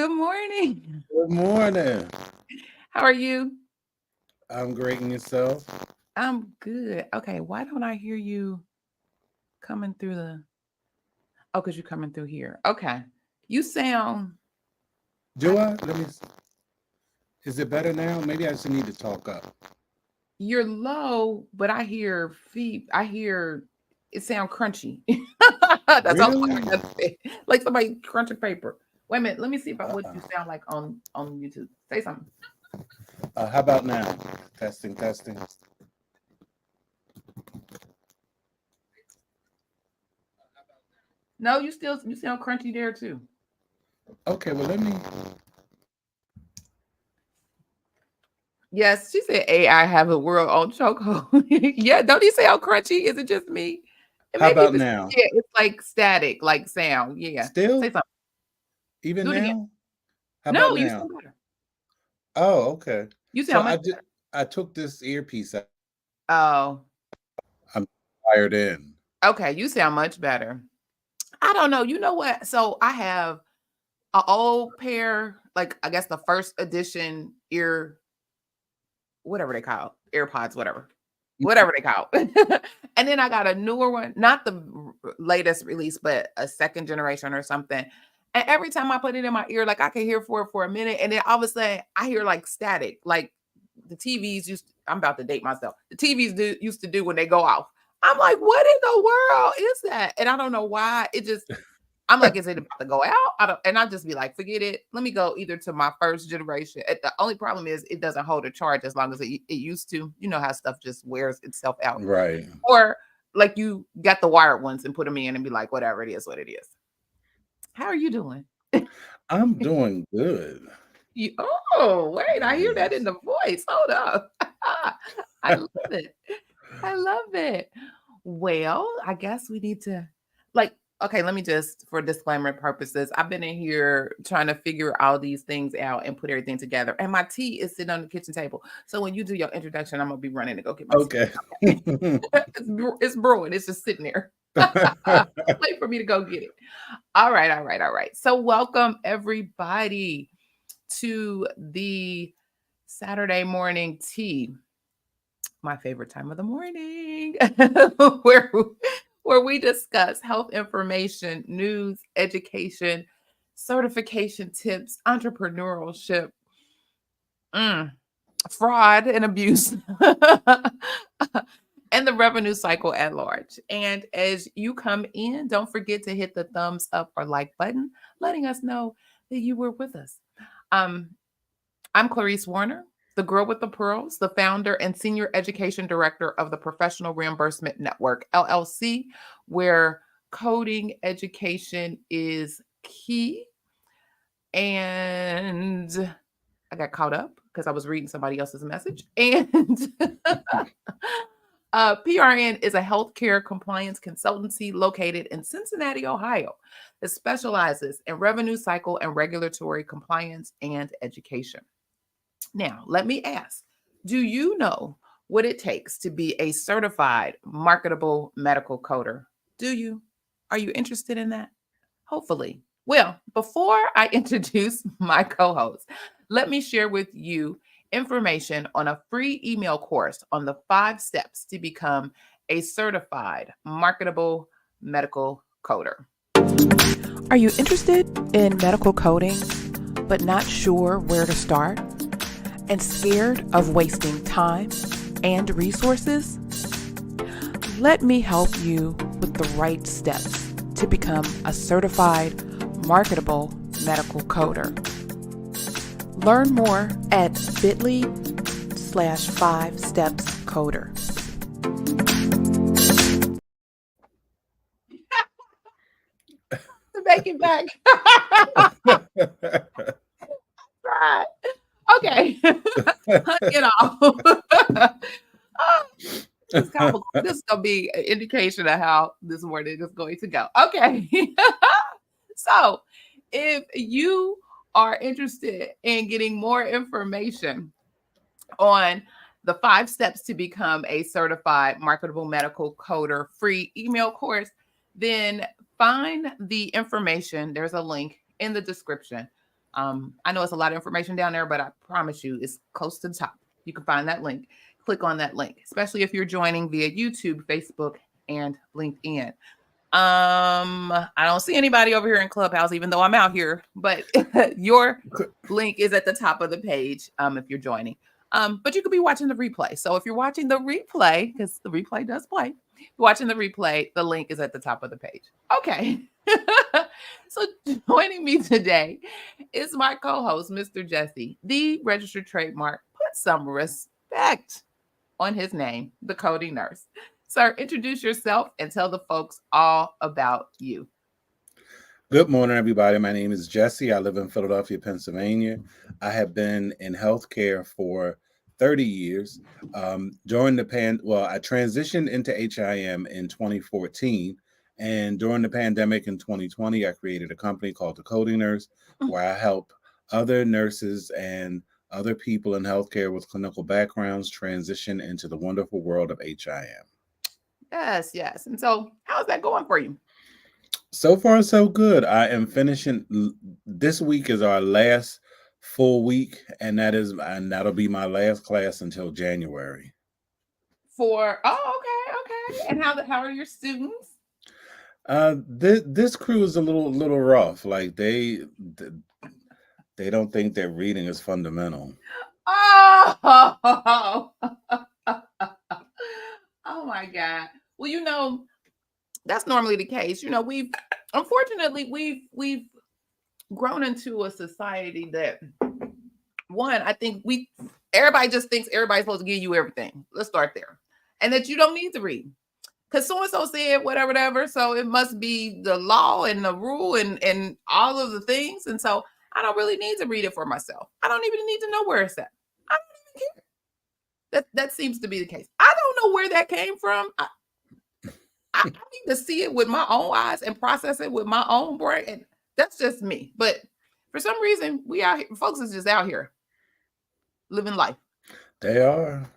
Good morning. Good morning. How are you? I'm great and yourself. I'm good. Okay, why don't I hear you coming through the Oh, because you're coming through here. Okay. You sound I, Do I? Is it better now? Maybe I just need to talk up. you're low, but I hear feet. I hear it sound crunchy. That's all I Really? got to say. Like somebody crunching paper. Wait a minute. Let me see if what you sound like on YouTube. Say something. How about now? Testing, testing. No, you sound crunchy there too. Okay, well, let me. Yes, she said AI have a world on chokehold. Yeah, don't he sound crunchy? Is it just me? It How may be about just now? yeah, it's like static, like sound. Yeah. Say Still? something. Even Do it again. now? How about No, you now? sound better. Oh, okay. You So sound much better. I took this earpiece out. Oh, I'm wired in. okay. You sound much better. I don't know. You know what? So I have an old pair, like I guess the first edition whatever they call AirPods, whatever they call. And then I got a newer one, not the latest release, but a second generation or something. And every time I put it in my ear, like I can hear for a minute, and then all of a sudden I hear like static, like the TVs I'm about to date myself. The TVs used to do when they go off. I'm like, what in the world is that? And I don't know why. I'm like, is it about to go out? And I'll just be like, forget it. Let me go either to my first generation. The only problem is it doesn't hold a charge as long as it used to. You know how stuff just wears itself out. Right. Or like you got the wired ones and put them in and be like, whatever it is, what it is. How are you doing? I'm doing good. Oh, wait, I hear that in Yes. the voice. Hold up. I love it. I love it. Well, I guess we need to like okay, let me just for disclaimer purposes. I've been in here trying to figure all these things out and put everything together. And my tea is sitting on the kitchen table. So when you do your introduction, I'm gonna be running to go get my tea. Okay. Okay. It's brewing. It's just sitting there. Wait for me to go get it. All right, all right, all right. So welcome everybody to the Saturday morning tea, my favorite time of the morning, where we discuss health information, news, education, certification tips, entrepreneurship, mm, fraud and abuse, and the revenue cycle at large. And as you come in, don't forget to hit the thumbs up or like button, letting us know that you were with us. Um, I'm Clarice Warner, the Girl with the Pearls, the founder and senior education director of the Professional Reimbursement Network, LLC, where coding education is key. And I got caught up because I was reading somebody else's message. And PRN is a healthcare compliance consultancy located in Cincinnati, Ohio, that specializes in revenue cycle and regulatory compliance and education. Now, let me ask, do you know what it takes to be a certified marketable medical coder? Do you? Are you interested in that? Hopefully. Well, before I introduce my co host, let me share with you information on a free email course on the 5 steps to become a certified marketable medical coder. Are you interested in medical coding, but not sure where to start? And scared of wasting time and resources? Let me help you with the right steps to become a certified marketable medical coder. Learn more at bit.ly/5stepscoder. Make it back. Right. Okay. You know. This is gonna be an indication of how this morning is going to go. Okay. So if you are interested in getting more information on the 5 steps to become a certified marketable medical coder free email course, then find the information. There's a link in the description I know it's a lot of information down there, but I promise you it's close to the top. You can find that link. Click on that link, especially if you're joining via YouTube, Facebook, and LinkedIn. I don't see anybody over here in Clubhouse, even though I'm out here, but your link is at the top of the page if you're joining. But you could be watching the replay. So if you're watching the replay, because the replay does play, watching the replay, the link is at the top of the page. Okay. So joining me today is my co-host, Mr. Jesse, the registered trademark. Put some respect on his name, the coding nurse. Sir, introduce yourself and tell the folks all about you. Good morning, everybody. My name is Jesse. I live in Philadelphia, Pennsylvania. I have been in healthcare for 30 years. During the I transitioned into HIM in 2014. And during the pandemic in 2020, I created a company called The Coding Nurse, where I help other nurses and other people in healthcare with clinical backgrounds transition into the wonderful world of HIM. Yes. And so how's that going for you? So far, so good. I am finishing. This week is our last full week, and that'll be my last class until January. Okay. And how are your students? This crew is a little rough. Like they don't think that reading is fundamental. Oh, oh my God. Well, that's normally the case. We've grown into a society that, one, I think everybody just thinks everybody's supposed to give you everything. Let's start there. And that you don't need to read. Because so-and-so said whatever. So it must be the law and the rule and all of the things. And so I don't really need to read it for myself. I don't even need to know where it's at. I don't even care. That seems to be the case. I don't know where that came from. I need to see it with my own eyes and process it with my own brain. And that's just me. But for some reason, we out here, folks is just out here living life. They are.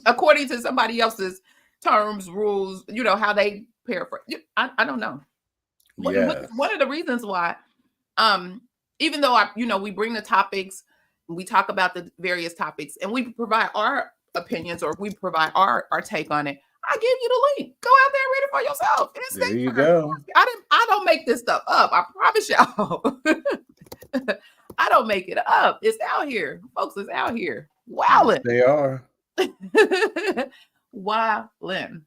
According to somebody else's terms, rules, how they paraphrase. I don't know. Yeah. One of the reasons why, even though we bring the topics, we talk about the various topics, and we provide our opinions or we provide our take on it. I give you the link. Go out there and read it for yourself. There you go. I don't make this stuff up. I promise y'all. I don't make it up. It's out here. Folks, it's out here. Wowing. They are. Wowing.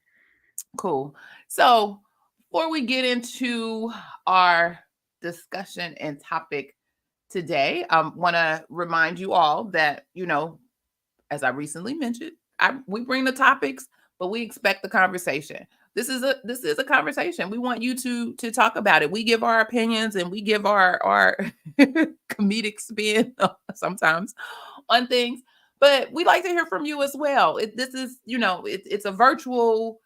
Cool. So before we get into our discussion and topic today, I want to remind you all that, as I recently mentioned, we bring the topics, but we expect the conversation. This is a conversation. We want you to talk about it. We give our opinions and we give our comedic spin sometimes on things, but we like to hear from you as well. This is, it's a virtual.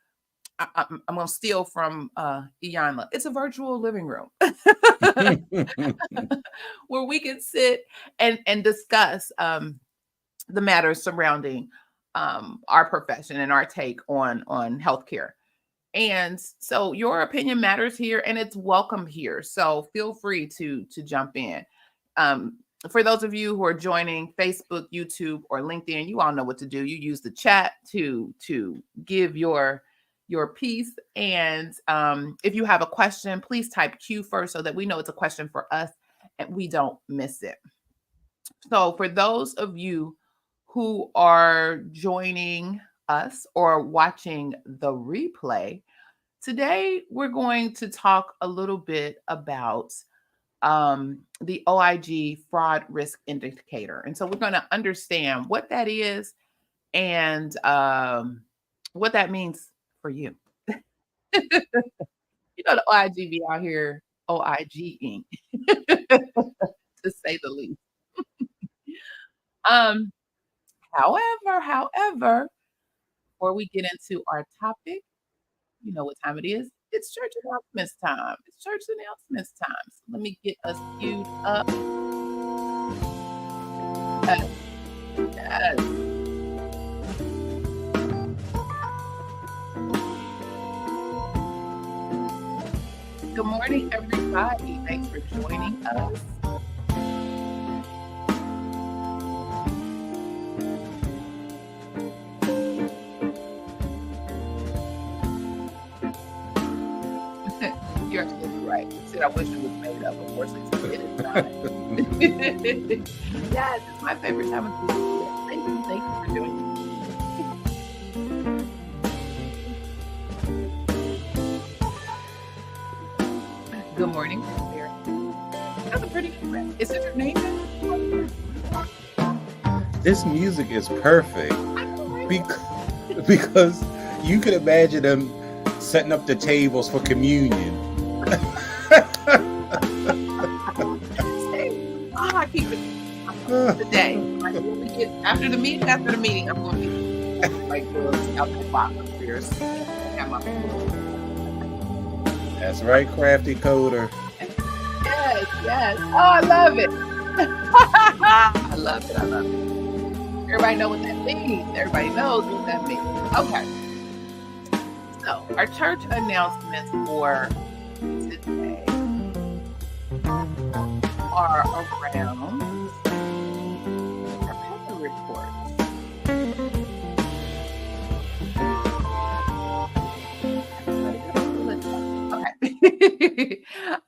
I'm going to steal from Iyanla. It's a virtual living room where we can sit and discuss the matters surrounding our profession and our take on healthcare. And so your opinion matters here and it's welcome here. So feel free to jump in. For those of you who are joining Facebook, YouTube, or LinkedIn, you all know what to do. You use the chat to give your piece. And if you have a question, please type Q first so that we know it's a question for us and we don't miss it. So for those of you who are joining us or watching the replay, today we're going to talk a little bit about the OIG fraud risk indicator. And so we're going to understand what that is and what that means for you. The OIG be out here OIG-ing, to say the least. However, before we get into our topic, you know what time it is. It's church announcements time. So let me get us queued up. Yes. Good morning, everybody. Thanks for joining us. You're absolutely right. You said I wish it was made up. Of course, it is not. Yes, it's my favorite time of the year. Thank you for joining me. Good morning, Sarah. That's a pretty good rap. Is it your name? This music is perfect because you can imagine them setting up the tables for communion. I keep it today. Like, when we get after the meeting, I'm going to be like out the box upstairs. That's right, crafty coder. Yes. Oh, I love it. I love it. Everybody know what that means. Everybody knows what that means. Okay. So our church announcements for today are around our paper reports.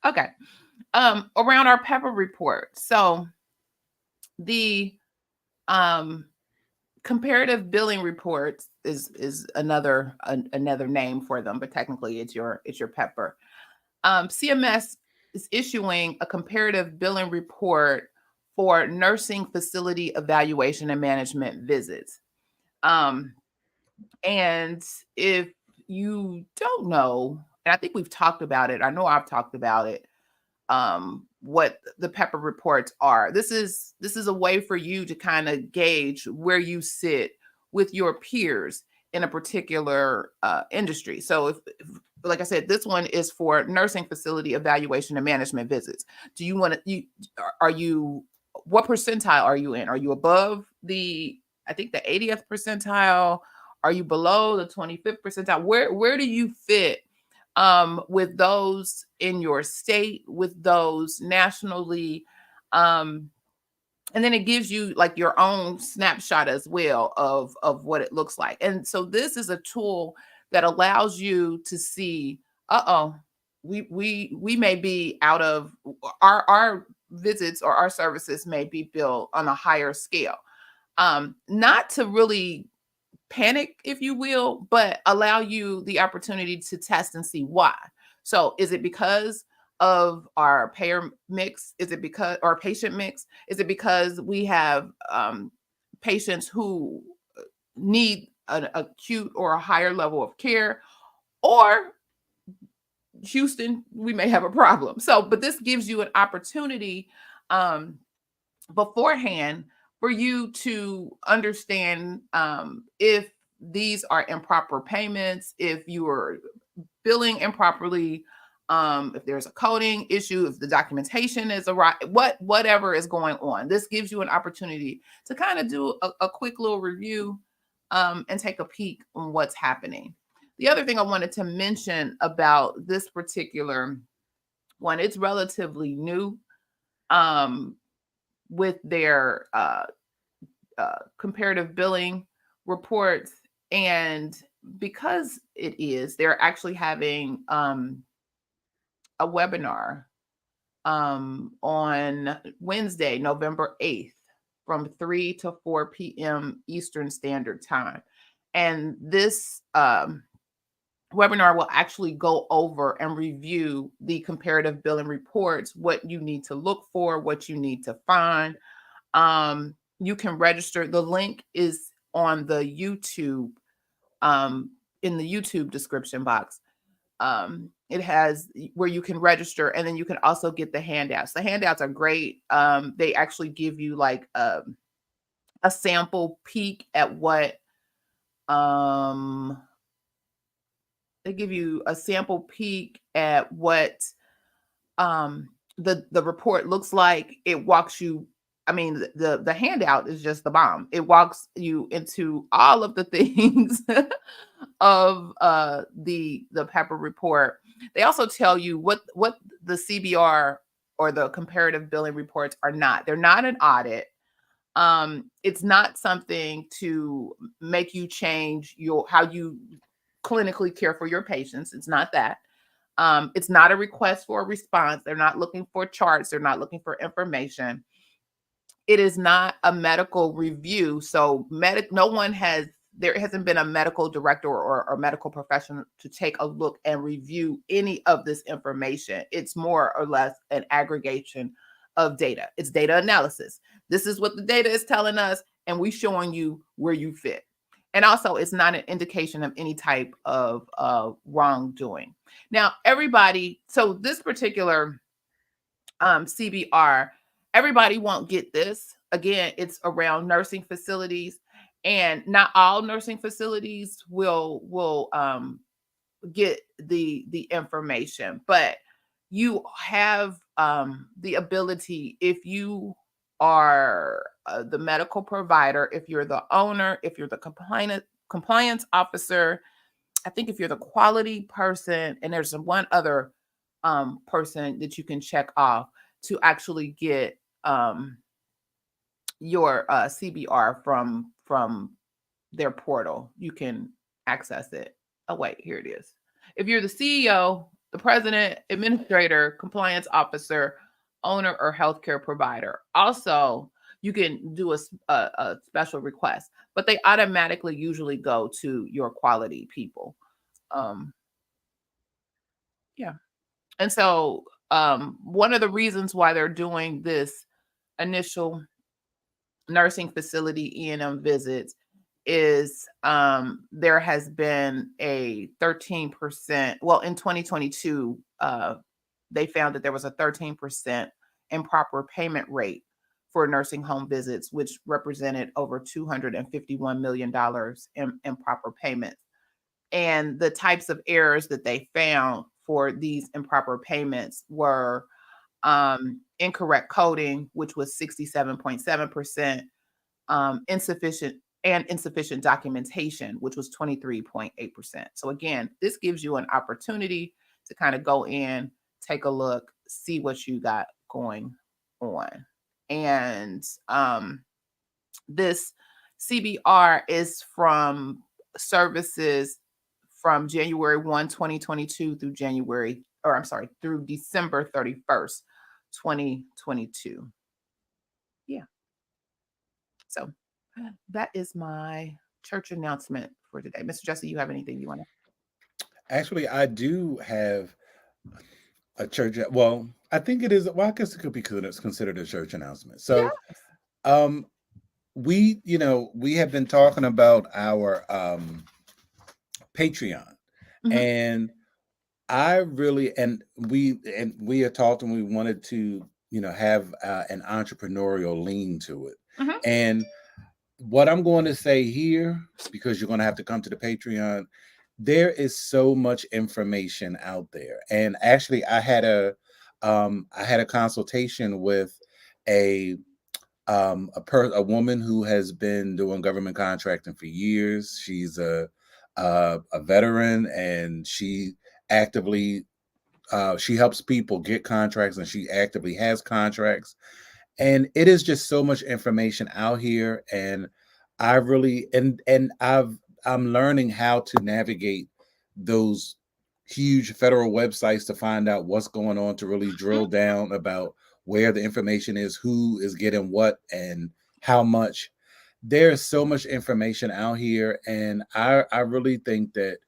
Okay. Around our pepper report. So the comparative billing reports is another name for them, but technically it's your pepper. CMS is issuing a comparative billing report for nursing facility evaluation and management visits. And if you don't know, and I think we've talked about it, I know I've talked about it, what the pepper reports are. This is a way for you to kind of gauge where you sit with your peers in a particular industry. So if like I said, this one is for nursing facility evaluation and management visits. Do you want to, what percentile are you in? Are you above the 80th percentile? Are you below the 25th percentile? Where do you fit with those in your state, with those nationally? And then it gives you like your own snapshot as well of what it looks like. And so this is a tool that allows you to see, we may be out of our visits, or our services may be billed on a higher scale. Not to really panic, if you will, but allow you the opportunity to test and see why. So is it because of our payer mix? Is it because our patient mix? Is it because we have patients who need an acute or a higher level of care? Or Houston, we may have a problem. So, but this gives you an opportunity beforehand for you to understand if these are improper payments, if you are billing improperly, if there's a coding issue, if the documentation is whatever is going on. This gives you an opportunity to kind of do a quick little review and take a peek on what's happening. The other thing I wanted to mention about this particular one, it's relatively new with their comparative billing reports. And because it is, they're actually having a webinar on Wednesday, November 8th from 3 to 4 p.m. Eastern Standard Time. And this webinar will actually go over and review the comparative billing reports, what you need to look for, what you need to find. You can register. The link is on the YouTube, in the YouTube description box. It has where you can register, and then you can also get the handouts. The handouts are great. They actually give you like a sample peek at what they give you a sample peek at what the report looks like. It walks you, I mean, the handout is just the bomb. It walks you into all of the things of the PEPR report. They also tell you what the CBR or the comparative billing reports are not. They're not an audit. It's not something to make you change how you clinically care for your patients. It's not that. It's not a request for a response. They're not looking for charts. They're not looking for information. It is not a medical review. So there hasn't been a medical director or medical professional to take a look and review any of this information. It's more or less an aggregation of data. It's data analysis. This is what the data is telling us, and we're showing you where you fit. And also, it's not an indication of any type of wrongdoing. Now, so this particular CBR, everybody won't get this. Again, it's around nursing facilities, and not all nursing facilities will get the information, but you have the ability, if you are the medical provider, if you're the owner, if you're the compliance officer, I think if you're the quality person, and there's one other person that you can check off to actually get your CBR from their portal. You can access it. Oh, wait, here it is. If you're the CEO, the president, administrator, compliance officer, owner, or healthcare provider, also you can do a special request, but they automatically usually go to your quality people. Yeah. And so one of the reasons why they're doing this initial nursing facility E&M visits is there has been a 13%, well, in 2022, they found that there was a 13% improper payment rate for nursing home visits, which represented over $251 million in improper payments. And the types of errors that they found for these improper payments were incorrect coding, which was 67.7%, insufficient documentation, which was 23.8%. So again, this gives you an opportunity to kind of go in, take a look, see what you got going on. And this CBR is from services from January 1, 2022 through through December 31st, 2022. Yeah. So that is my church announcement for today. Mr. Jesse, you have anything you want to? Actually, I do have a church. Well, I think it is. Well, I guess it could be considered a church announcement. So, Yes. we have been talking about our Patreon, and we had talked, and we wanted to, have an entrepreneurial lean to it. And what I'm going to say here, because you're going to have to come to the Patreon, there is so much information out there. And actually, I had a consultation with a woman who has been doing government contracting for years. She's a veteran, and she actively she helps people get contracts, and she actively has contracts. And it is just so much information out here, and I really I'm learning how to navigate those huge federal websites to find out what's going on, to really drill down about where the information is, who is getting what, and how much. There's so much information out here, and I really think that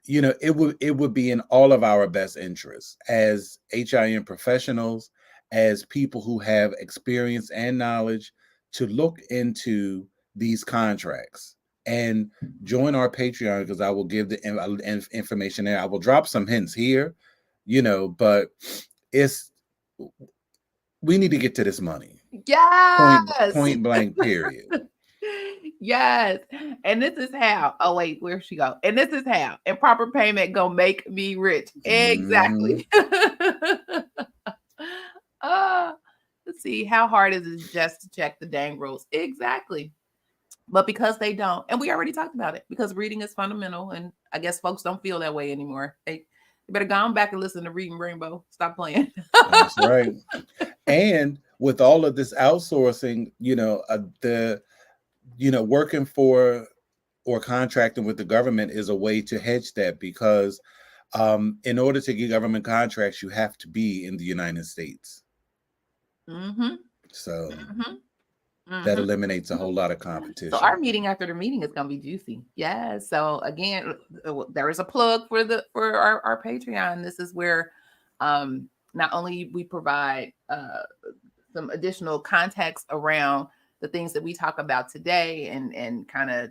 it would be in all of our best interests as HIM professionals, as people who have experience and knowledge, to look into these contracts and join our Patreon, because I will give the information there. I will drop some hints here, but we need to get to this money. Yes. Point blank, period. Yes. And this is how. Oh, wait, where'd she go? And this is how. Improper payment gonna make me rich. Exactly. see how hard is it just to check the dang rules. Exactly. But because they don't, and we already talked about it, because reading is fundamental, and I guess folks don't feel that way anymore. They better go on back and listen to Reading Rainbow. Stop playing. That's right. And with all of this outsourcing, working for or contracting with the government is a way to hedge that, because in order to get government contracts, you have to be in the United States. Mm-hmm. So Mm-hmm. that eliminates a whole lot of competition. So our meeting after the meeting is going to be juicy. Yeah. So again, there is a plug for our Patreon. This is where not only we provide some additional context around the things that we talk about today and kind of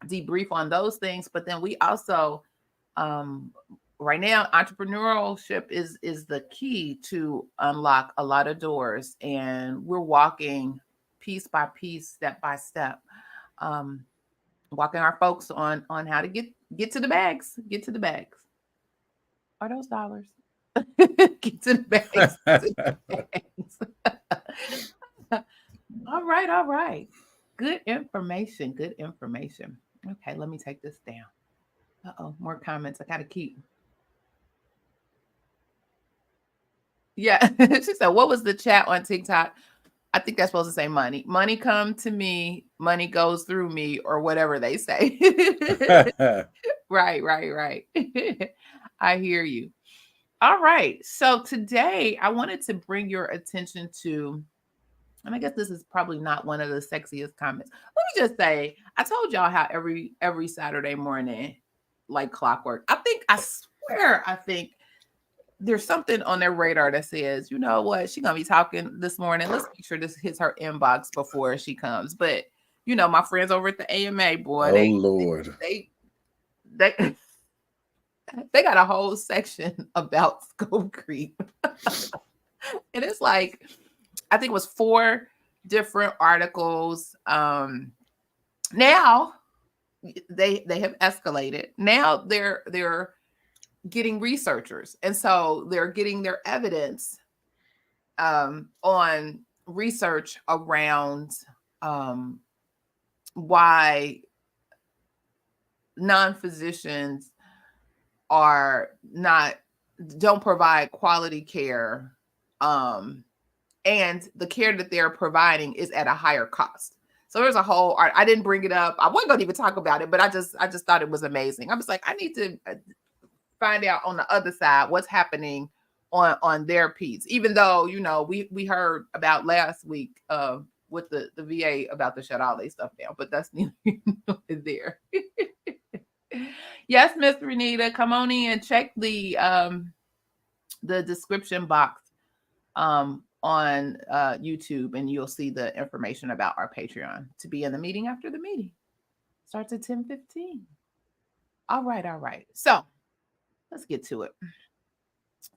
debrief on those things, but then we also right now, entrepreneurship is the key to unlock a lot of doors, and we're walking piece by piece, step by step, walking our folks on how to get to the bags. Get to the bags. Are those dollars? Get to the bags. All right. Good information. Okay, let me take this down. More comments. I gotta keep. Yeah. She said, what was the chat on TikTok? I think that's supposed to say money. Money come to me, money goes through me, or whatever they say. Right. I hear you. All right. So today I wanted to bring your attention to, and I guess this is probably not one of the sexiest comments. Let me just say, I told y'all how every Saturday morning, like clockwork, I swear there's something on their radar that says, you know what, she's gonna be talking this morning. Let's make sure this hits her inbox before she comes. But my friends over at the AMA, boy, Lord, they got a whole section about scope creep. And it's like, I think it was 4 different articles. Now they have escalated. Now they're getting researchers, and so they're getting their evidence on research around why non-physicians don't provide quality care, and the care that they're providing is at a higher cost. So there's a whole art. I didn't bring it up. I wasn't going to even talk about it, but I just thought it was amazing. I was like, I need to find out on the other side what's happening on their piece. Even though we heard about last week with the VA about to shut all their stuff down, but that's neither there. Yes, Miss Renita, come on in and check the description box on YouTube, and you'll see the information about our Patreon to be in the meeting after the meeting. Starts at 10:15. All right. So let's get to it.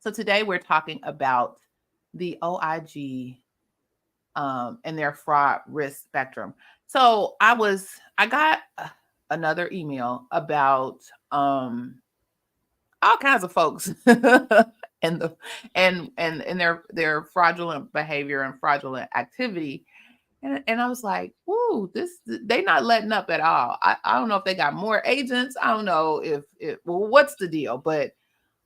So today we're talking about the OIG and their fraud risk spectrum. So I got another email about all kinds of folks and their fraudulent behavior and fraudulent activity. And I was like, "Ooh, they not letting up at all." I don't know if they got more agents. I don't know what's the deal, but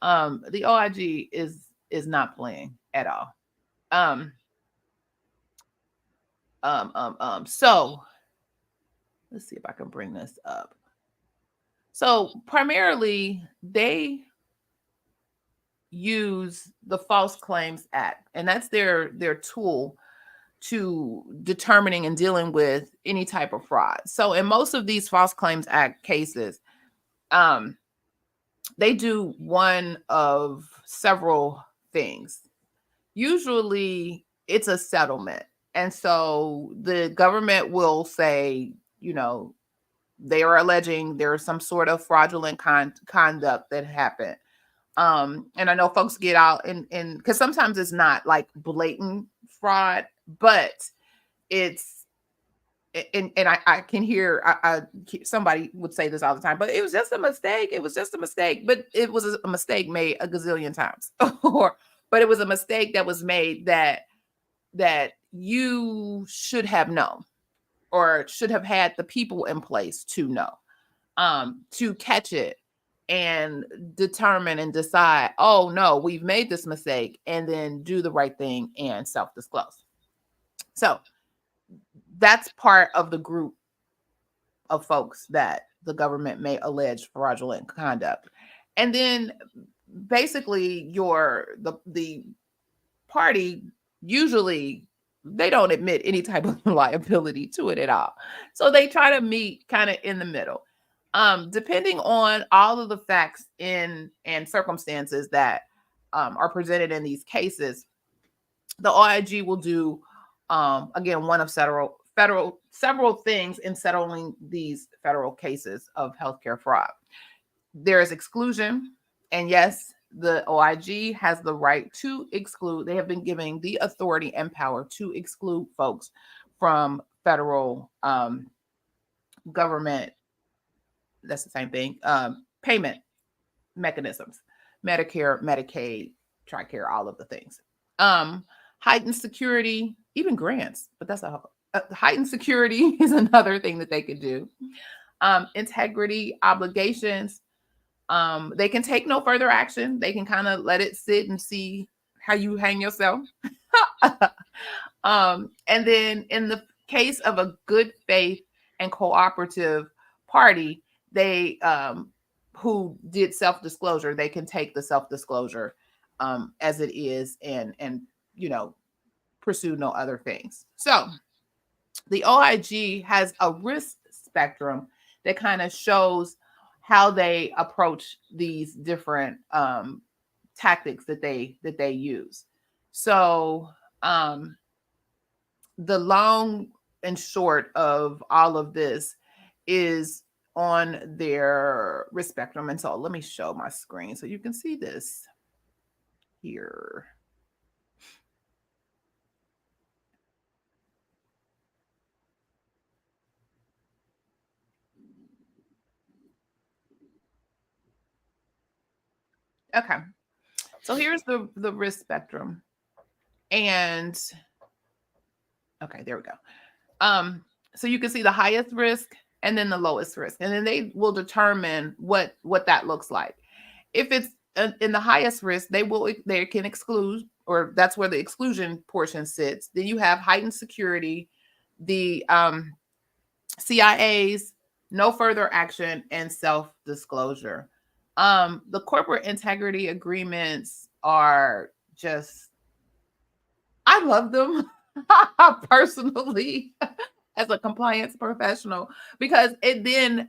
the OIG is not playing at all. So let's see if I can bring this up. So primarily they use the False Claims Act, and that's their tool to determining and dealing with any type of fraud. So in most of these False Claims Act cases, they do one of several things. Usually it's a settlement. And so the government will say, they are alleging there's some sort of fraudulent conduct that happened. And I know folks get out and because sometimes it's not like blatant fraud, but it's and I can hear somebody would say this all the time, but it was just a mistake. It was just a mistake, but it was a mistake made a gazillion times, but it was a mistake that was made that that you should have known or should have had the people in place to know, to catch it and determine and decide, oh no, we've made this mistake, and then do the right thing and self-disclose. So that's part of the group of folks that the government may allege fraudulent conduct. And then basically the party, usually they don't admit any type of liability to it at all. So they try to meet kind of in the middle. Depending on all of the facts and circumstances that are presented in these cases, the OIG will do again one of several things in settling these federal cases of healthcare fraud. There is exclusion, and yes, the OIG has the right to exclude. They have been given the authority and power to exclude folks from federal government, that's the same thing, payment mechanisms, Medicare, Medicaid, TRICARE, all of the things. Heightened security, even grants, but that's heightened security is another thing that they could do. Integrity, obligations, they can take no further action. They can kind of let it sit and see how you hang yourself. And then in the case of a good faith and cooperative party, they who did self-disclosure, they can take the self-disclosure as it is and pursue no other things. So the OIG has a risk spectrum that kind of shows how they approach these different tactics that they use. So the long and short of all of this is on their risk spectrum. And so let me show my screen so you can see this here. Okay. So here's the risk spectrum. And okay, there we go. So you can see the highest risk and then the lowest risk. And then they will determine what that looks like. If it's in the highest risk, they can exclude, or that's where the exclusion portion sits. Then you have heightened security, the CIAs, no further action, and self-disclosure. The corporate integrity agreements are just, I love them personally as a compliance professional, because it then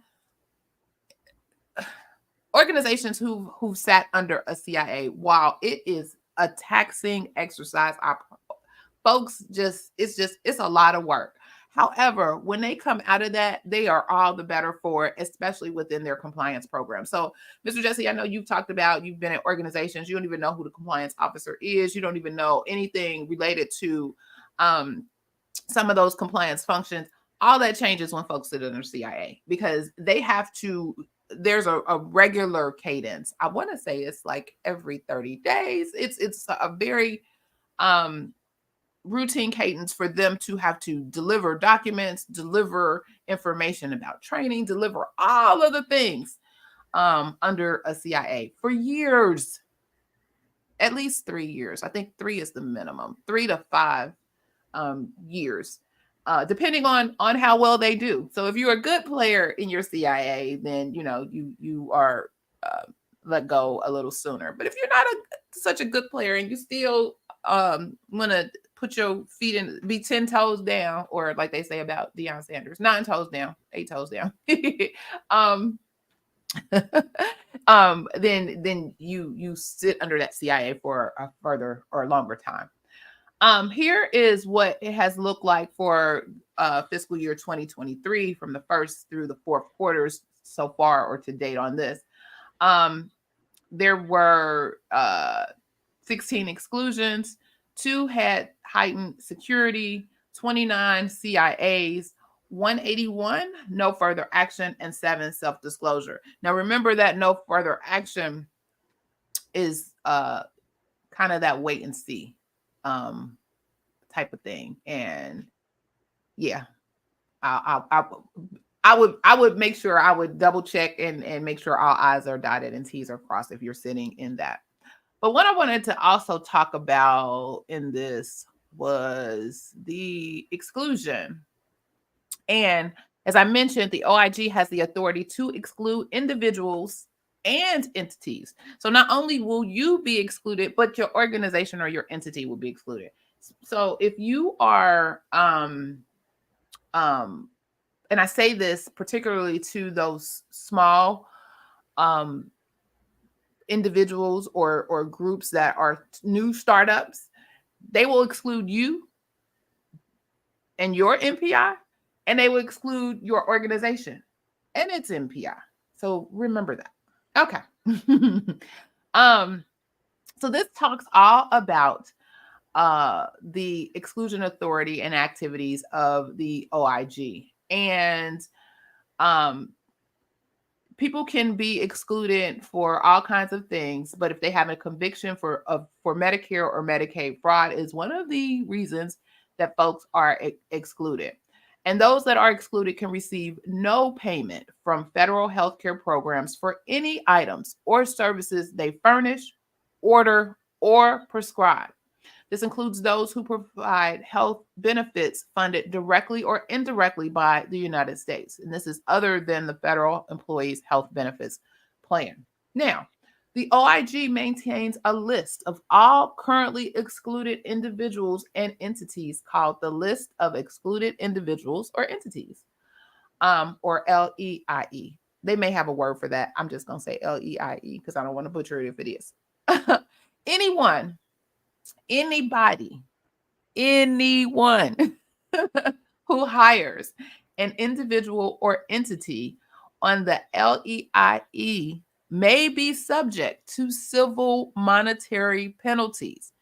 organizations who've sat under a CIA, while it is a taxing exercise, folks it's a lot of work. However, when they come out of that, they are all the better for it, especially within their compliance program. So, Mr. Jesse, I know you've talked about, you've been at organizations, you don't even know who the compliance officer is. You don't even know anything related to some of those compliance functions. All that changes when folks sit under CIA, because they have to, there's a regular cadence. I want to say it's like every 30 days. It's a very routine cadence for them to have to deliver documents, deliver information about training, deliver all of the things under a CIA for years, at least 3 years. I think 3 is the minimum, 3 to 5 years, depending on how well they do. So if you're a good player in your CIA, then you are let go a little sooner. But if you're not such a good player and you still want to put your feet in, be 10 toes down, or like they say about Deion Sanders, 9 toes down, 8 toes down, then you sit under that CIA for a further or longer time. Here is what it has looked like for fiscal year 2023 from the first through the fourth quarters so far, or to date on this. There were 16 exclusions, 2 had heightened security, 29 CIAs, 181 no further action, and 7 self-disclosure. Now remember that no further action is kind of that wait and see type of thing. And yeah, I would make sure I would double check and make sure all I's are dotted and T's are crossed if you're sitting in that. But what I wanted to also talk about in this was the exclusion. And as I mentioned, the OIG has the authority to exclude individuals and entities. So not only will you be excluded, but your organization or your entity will be excluded. So if you are and I say this particularly to those small individuals or groups that are new startups, they will exclude you and your MPI, and they will exclude your organization and its MPI. So remember that. Okay. So this talks all about the exclusion authority and activities of the OIG. And people can be excluded for all kinds of things, but if they have a conviction for Medicare or Medicaid fraud is one of the reasons that folks are excluded. And those that are excluded can receive no payment from federal healthcare programs for any items or services they furnish, order, or prescribe. This includes those who provide health benefits funded directly or indirectly by the United States. And this is other than the Federal Employees Health Benefits Plan. Now, the OIG maintains a list of all currently excluded individuals and entities called the List of Excluded Individuals or Entities, or LEIE. They may have a word for that. I'm just going to say LEIE because I don't want to butcher it if it is. Anyone, anybody, anyone who hires an individual or entity on the LEIE may be subject to civil monetary penalties.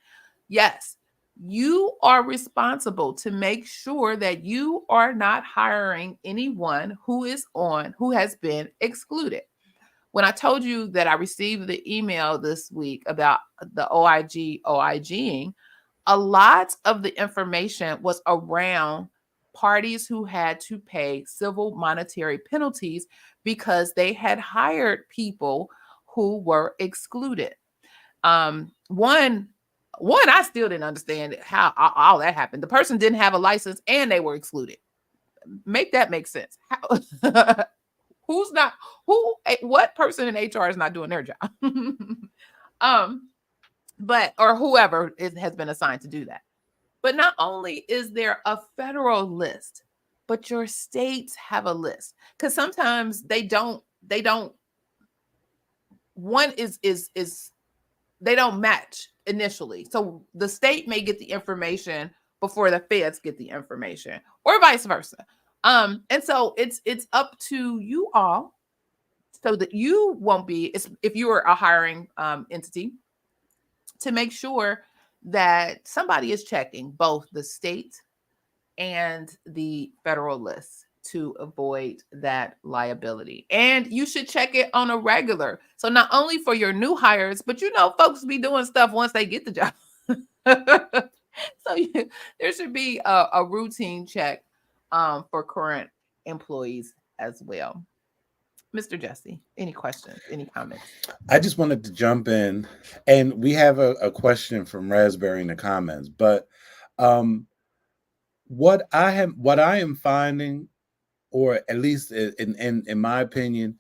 Yes, you are responsible to make sure that you are not hiring anyone who has been excluded. When I told you that I received the email this week about the OIGing, a lot of the information was around parties who had to pay civil monetary penalties because they had hired people who were excluded. One, I still didn't understand how all that happened. The person didn't have a license and they were excluded. Make that make sense. What person in HR is not doing their job? Or whoever has been assigned to do that. But not only is there a federal list, but your states have a list. Because sometimes they don't match initially. So the state may get the information before the feds get the information, or vice versa. And so it's up to you all, so that you won't be, if you are a hiring entity, to make sure that somebody is checking both the state and the federal list to avoid that liability. And you should check it on a regular. So not only for your new hires, but folks be doing stuff once they get the job. So there should be a routine check for current employees as well. Mr. Jesse, any questions, any comments? I just wanted to jump in, and we have a question from Raspberry in the comments, but what I am finding, or at least in my opinion,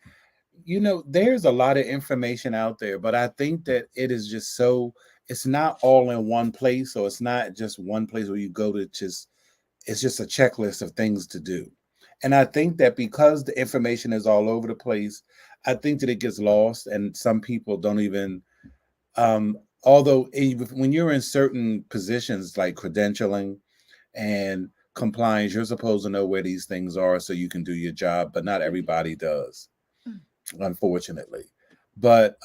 there's a lot of information out there, but I think that it is just so, it's not all in one place. So it's not just one place where you go to it's just a checklist of things to do. And I think that because the information is all over the place, I think that it gets lost, and some people don't even, although when you're in certain positions like credentialing and compliance, you're supposed to know where these things are so you can do your job, but not everybody does, unfortunately. But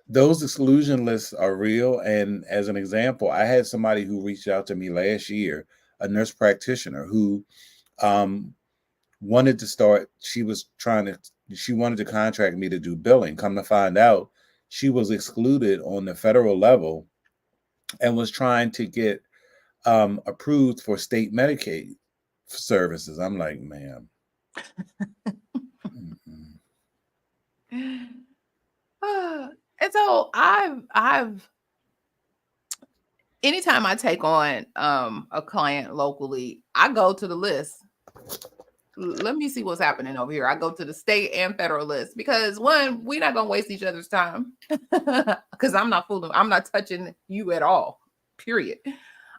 those exclusion lists are real. And as an example, I had somebody who reached out to me last year, a nurse practitioner who wanted to start, she wanted to contract me to do billing. Come to find out, she was excluded on the federal level and was trying to get approved for state Medicaid services. I'm like, ma'am. And so I've anytime I take on a client locally, I go to the list. Let me see what's happening over here. I go to the state and federal list because one, we're not gonna waste each other's time because I'm not fooling. I'm not touching you at all. Period.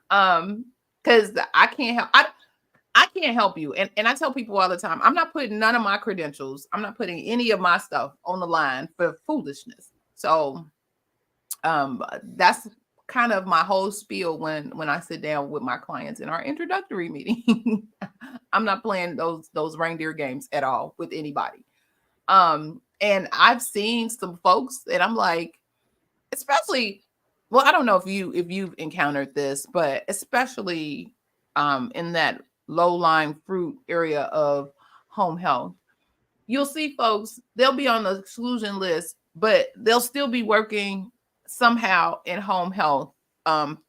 Because I can't help. I can't help you. And I tell people all the time, I'm not putting none of my credentials, I'm not putting any of my stuff on the line for foolishness. So that's kind of my whole spiel when I sit down with my clients in our introductory meeting. I'm not playing those reindeer games at all with anybody. And I've seen some folks and I'm like, especially, well, I don't know if you've encountered this, but especially in that low-lying fruit area of home health, you'll see folks, they'll be on the exclusion list, but they'll still be working somehow in home health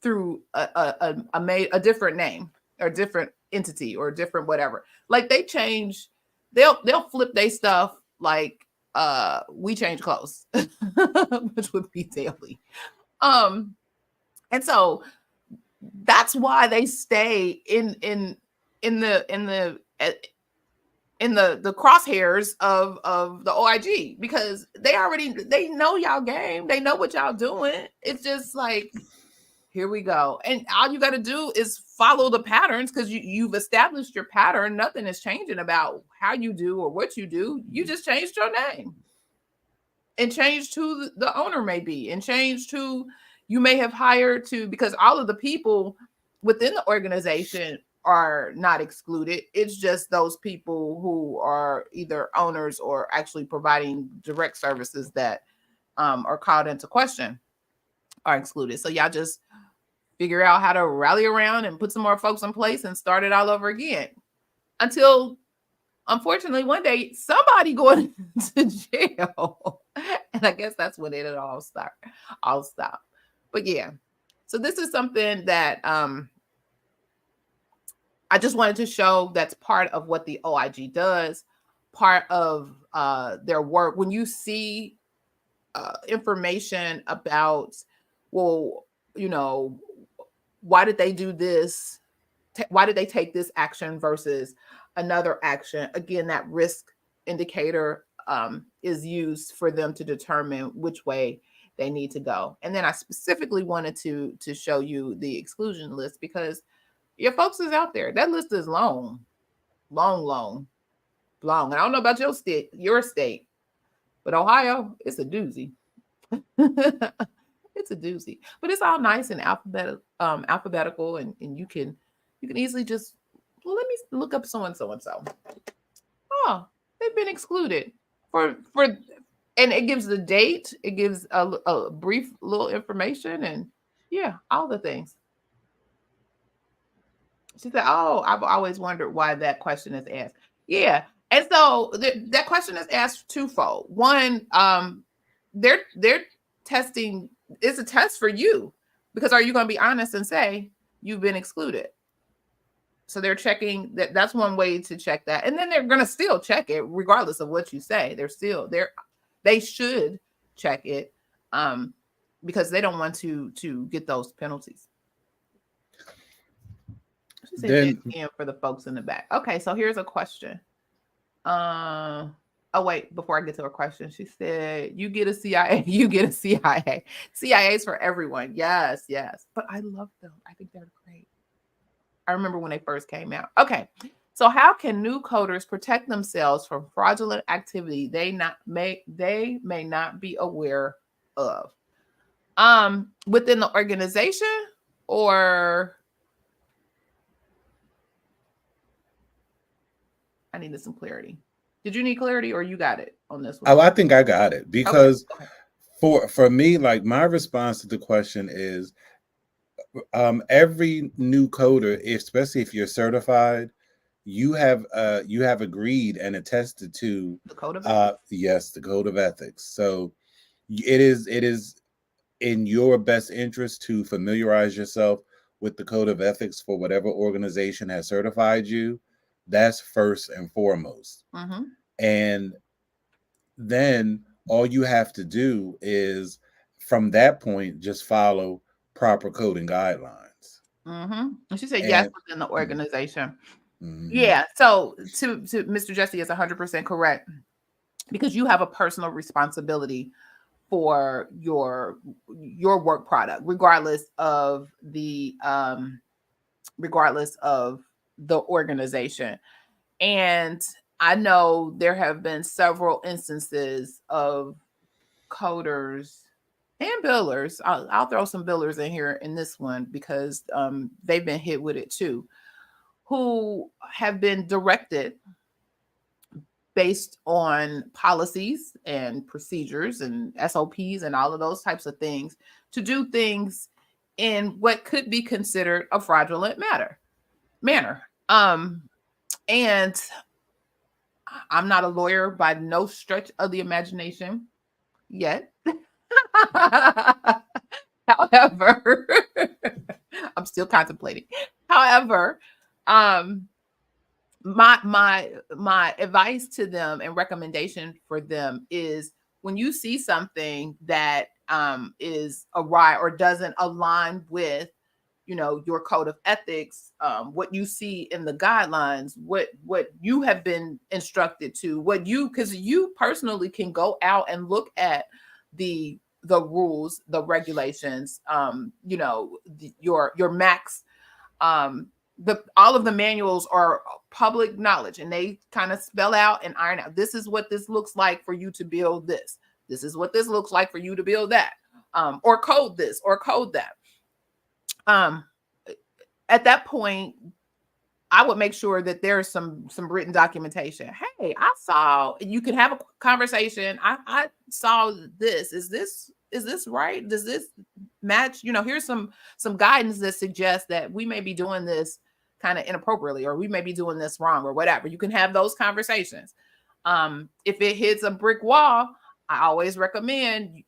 through a different name or different entity or different whatever. Like they'll flip their stuff like we change clothes, which would be daily. And so that's why they stay in the crosshairs of the OIG because they know y'all game. They know what y'all doing. It's just like, here we go. And all you got to do is follow the patterns because you've established your pattern. Nothing is changing about how you do or what you do. You just changed your name and changed who the owner may be and changed who you may have hired to, because all of the people within the organization are not excluded. It's just those people who are either owners or actually providing direct services that are called into question are excluded. So y'all just figure out how to rally around and put some more folks in place and start it all over again until, unfortunately, one day somebody going to jail. And I guess that's when it'll all stop. But yeah, so this is something that I just wanted to show that's part of what the OIG does, part of their work. When you see information about, well, you know, why did they do this? Why did they take this action versus another action? Again, that risk indicator is used for them to determine which way they need to go. And then I specifically wanted to show you the exclusion list because your folks is out there. That list is long. And I don't know about your state, but Ohio, it's a doozy. It's a doozy, but it's all nice and alphabetical, and you can easily just, well, let me look up so and so. Oh, they've been excluded for, and it gives the date. It gives a brief little information, and yeah, all the things. She said, "Oh, I've always wondered why that question is asked." Yeah, and so that question is asked twofold. One, they're testing. It's a test for you because are you going to be honest and say you've been excluded? So they're checking that. That's one way to check that, and then they're going to still check it regardless of what you say. They should check it because they don't want to get those penalties. She said for the folks in the back. Okay, so here's a question. Oh, wait, before I get to her question, she said, you get a CIA, you get a CIA. CIA's for everyone. Yes. But I love them. I think they're great. I remember when they first came out. Okay, so how can new coders protect themselves from fraudulent activity they may not be aware of? Within the organization or... I needed some clarity. Did you need clarity or you got it on this one? Oh, I think I got it because for me, like my response to the question is every new coder, especially if you're certified, you have agreed and attested to the code of ethics. Yes, the code of ethics. So it is in your best interest to familiarize yourself with the code of ethics for whatever organization has certified you. That's first and foremost. Mm-hmm. And then all you have to do is, from that point, just follow proper coding guidelines. Mm-hmm. And she said yes And within the organization. mhm. Yeah. So to Mr. Jesse is 100% correct, because you have a personal responsibility for your work product, regardless of the organization. And I know there have been several instances of coders and billers. I'll throw some billers in here in this one because they've been hit with it too, who have been directed based on policies and procedures and SOPs and all of those types of things to do things in what could be considered a fraudulent manner. And I'm not a lawyer by no stretch of the imagination yet. However, I'm still contemplating. However, my advice to them and recommendation for them is, when you see something that is awry or doesn't align with your code of ethics, what you see in the guidelines, what you have been instructed to, because you personally can go out and look at the rules, the regulations, your max, all of the manuals are public knowledge, and they kind of spell out and iron out, this is what this looks like for you to build this. This is what this looks like for you to build that, or code this or code that. At that point, I would make sure that there's some written documentation. Hey, I saw, you can have a conversation. I saw this. Is this right? Does this match? Here's some guidance that suggests that we may be doing this kind of inappropriately, or we may be doing this wrong, or whatever. You can have those conversations. If it hits a brick wall, I always recommend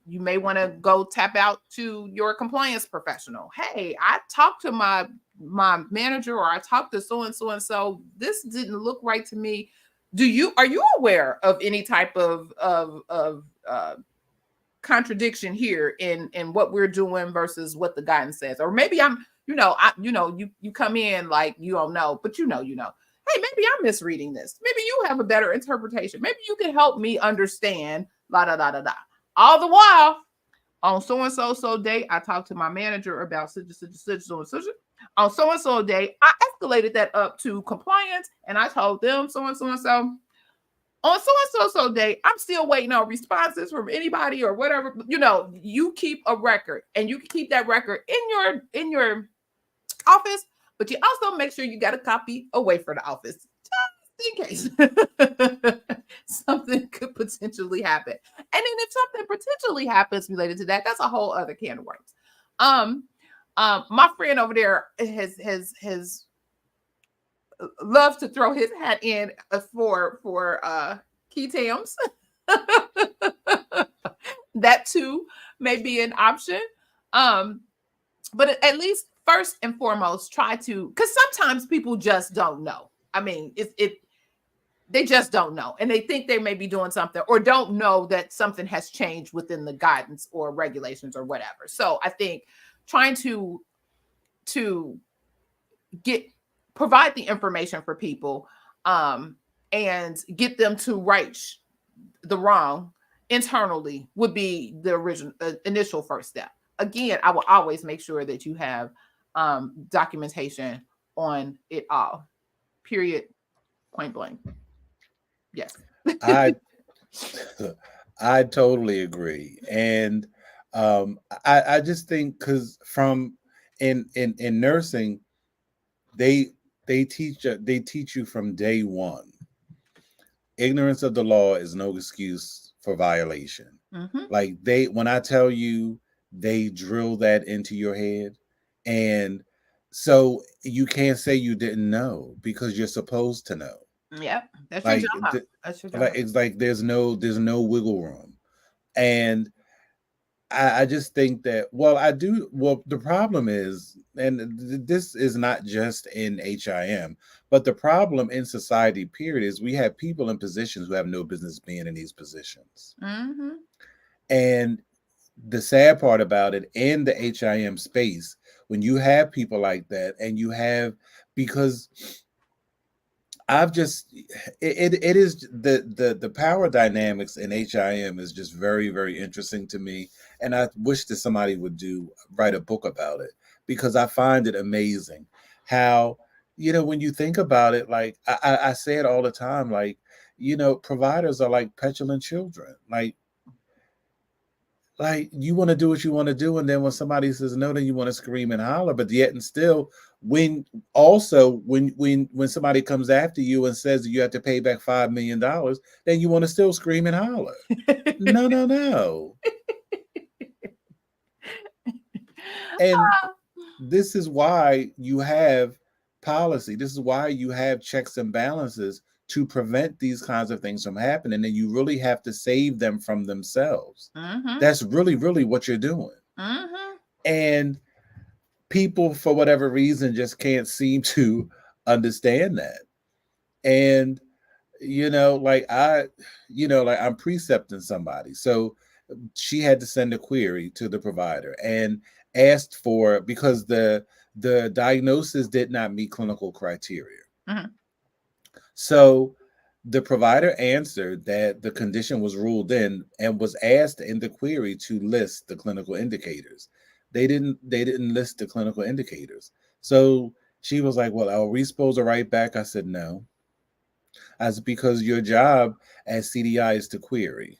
you may want to go tap out to your compliance professional. Hey, I talked to my manager, or I talked to so and so. This didn't look right to me. Are you aware of any type of contradiction here in what we're doing versus what the guidance says? Or maybe I'm, you come in like you don't know, but you know. Hey, maybe I'm misreading this. Maybe you have a better interpretation. Maybe you can help me understand. La da da da da. All the while, on so and so day, I talked to my manager about such. On so and so day, I escalated that up to compliance, and I told them so and so. On so and so day, I'm still waiting on responses from anybody or whatever. You keep a record, and you can keep that record in your office, but you also make sure you got a copy away from the office, in case something could potentially happen. And then if something potentially happens related to that, that's a whole other can of worms. My friend over there has loves to throw his hat in for key tams. That too may be an option. But at least first and foremost, try to, because sometimes people just don't know. I mean, they just don't know, and they think they may be doing something, or don't know that something has changed within the guidance or regulations or whatever. So I think trying to provide the information for people, and get them to right the wrong internally would be the initial first step. Again, I will always make sure that you have documentation on it all. Period. Point blank. Yes. I totally agree. And I just think, because from in nursing, they teach you from day one. Ignorance of the law is no excuse for violation. Mm-hmm. Like, when I tell you, they drill that into your head, and so you can't say you didn't know, because you're supposed to know. Yep, that's Like, your job. That's your job. like it's like there's no wiggle room. And I just think that, well, I do. Well, the problem is, and this is not just in HIM, but the problem in society, period, is we have people in positions who have no business being in these positions. Mm-hmm. And the sad part about it in the HIM space, when you have people like that, and you have, because I've just it is the power dynamics in HIM is just very, very interesting to me, and I wish that somebody would write a book about it, because I find it amazing how, when you think about it, like I say it all the time, like, providers are like petulant children, like you want to do what you want to do, and then when somebody says no, then you want to scream and holler. But yet and still, when when somebody comes after you and says that you have to pay back $5 million, then you want to still scream and holler. No, no, no. And this is why you have policy. This is why you have checks and balances to prevent these kinds of things from happening. And you really have to save them from themselves. Mm-hmm. That's really, really what you're doing. Mm-hmm. And people, for whatever reason, just can't seem to understand that. And, like like I'm precepting somebody. So she had to send a query to the provider and asked for, because the diagnosis did not meet clinical criteria. Mm-hmm. So the provider answered that the condition was ruled in and was asked in the query to list the clinical indicators. They didn't list the clinical indicators. So she was like, "Well, are we supposed to write back?" I said, "No." I said, "Because your job as CDI is to query.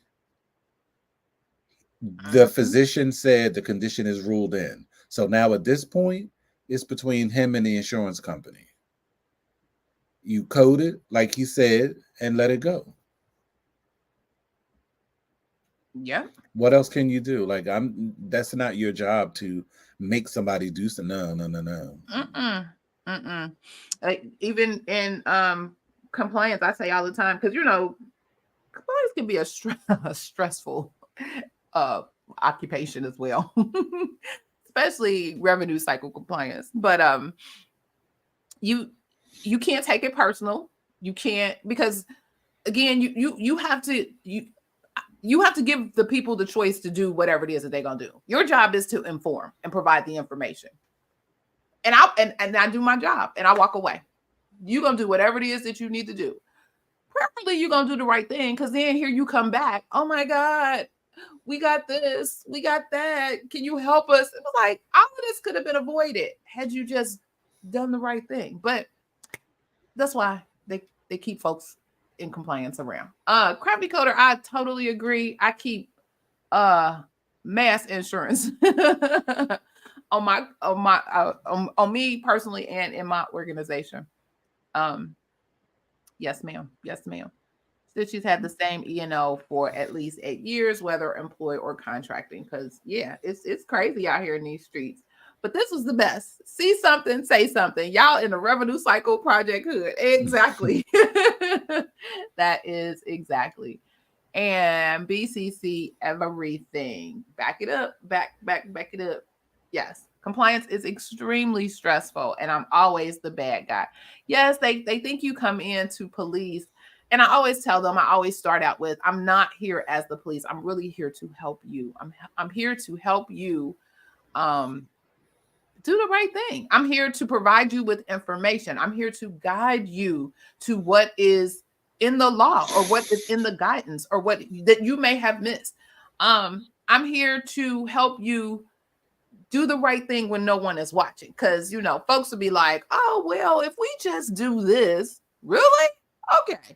The physician said the condition is ruled in. So now at this point, it's between him and the insurance company. You code it like he said and let it go." Yeah. What else can you do? Like, that's not your job to make somebody do something. No, no, no, no. Mm-mm. Mm-mm. Like, even in compliance, I say all the time, because compliance can be a stressful occupation as well, especially revenue cycle compliance. But you can't take it personal. You can't, because again, you have to you have to give the people the choice to do whatever it is that they're gonna do. Your job is to inform and provide the information. And I do my job and I walk away. You're gonna do whatever it is that you need to do. Preferably you're gonna do the right thing, because then here you come back. Oh my God, we got this, we got that. Can you help us? It was like all of this could have been avoided had you just done the right thing. But that's why they keep folks in compliance around. Crafty Coder, I totally agree. I keep mass insurance on me personally and in my organization. Yes, ma'am. Yes, ma'am. She's had the same E&O for at least 8 years, whether employed or contracting. Because yeah, it's crazy out here in these streets. But this was the best. See something, say something. Y'all in the revenue cycle project hood. Exactly. That is exactly. And BCC everything. Back it up. Back it up. Yes. Compliance is extremely stressful, and I'm always the bad guy. Yes, they think you come in to police, and I always tell them, I always start out with, I'm not here as the police. I'm really here to help you. I'm here to help you do the right thing. I'm here to provide you with information. I'm here to guide you to what is in the law or what is in the guidance or what that you may have missed. I'm here to help you do the right thing when no one is watching. Because, folks will be like, oh, well, if we just do this, really? Okay.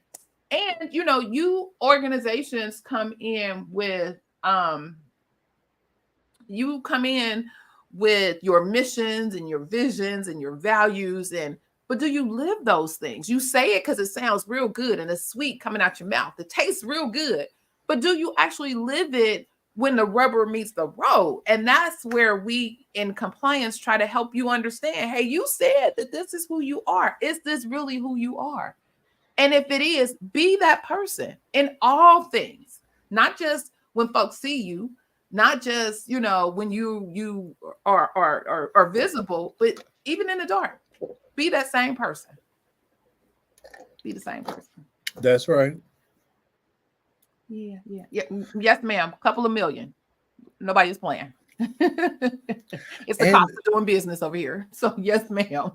And, you organizations come in with, your missions and your visions and your values, but do you live those things? You say it because it sounds real good and it's sweet coming out your mouth. It tastes real good, but do you actually live it when the rubber meets the road? And that's where we in compliance try to help you understand, hey, you said that this is who you are. Is this really who you are? And if it is, be that person in all things, not just when folks see you. not just, you know, when you are visible, but even in the dark. Be that same person. Be the same person. That's right. Yeah. Yes, ma'am. Couple of million. Nobody's playing. It's the cost And of doing business over here. So yes, ma'am.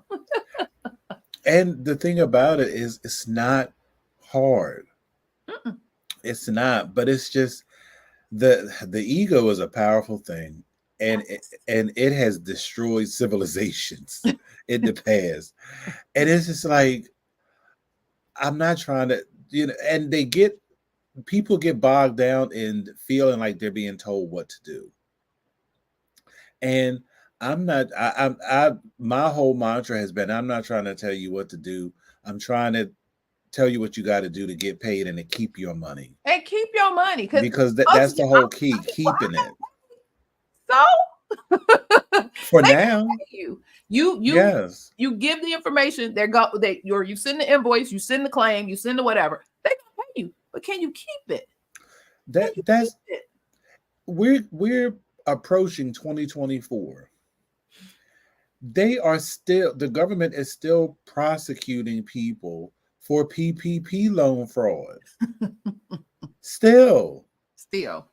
the thing about it is, it's not hard. Mm-mm. It's not, but it's just the ego is a powerful thing, and it has destroyed civilizations in the past. And it's just like, I'm not trying to, you know, and people get bogged down in feeling like they're being told what to do. And I'm not, my whole mantra has been, I'm not trying to tell you what to do. I'm trying to tell you what you got to do to get paid and to keep your money. And keep your money, because Because that's the whole key, keeping it. So For they now, pay you. You yes. you give the information. You send the invoice, you send the claim, you send the whatever. They gonna pay you, but can you keep it? Can you That's keep it? we're approaching 2024. The government is still prosecuting people for PPP loan fraud. Still. Still.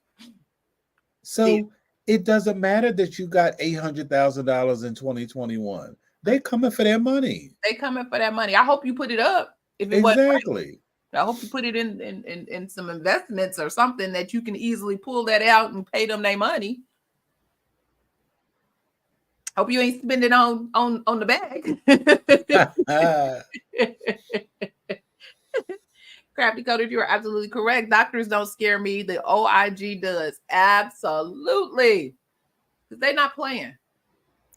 So it doesn't matter that you got $800,000 in 2021. They coming for their money. They coming for that money. I hope you put it up. If it wasn't Exactly. right, I hope you put it in some investments or something that you can easily pull that out and pay them their money. Hope you ain't spending on the bag. Crafty Coded, you are absolutely correct. Doctors don't scare me. The OIG does. Absolutely. Because they're not playing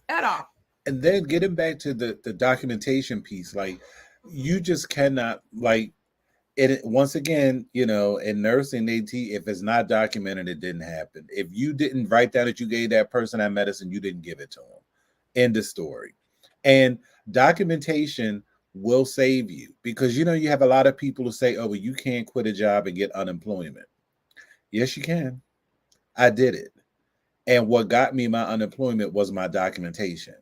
at all. And then getting back to the documentation piece, like, you just cannot, like, it once again, you know, in nursing, if it's not documented, it didn't happen. If you didn't write down that you gave that person that medicine, you didn't give it to them. End of story. And documentation will save you, because, you know, you have a lot of people who say, oh, well, you can't quit a job and get unemployment. Yes, you can. I did it. And what got me my unemployment was my documentation.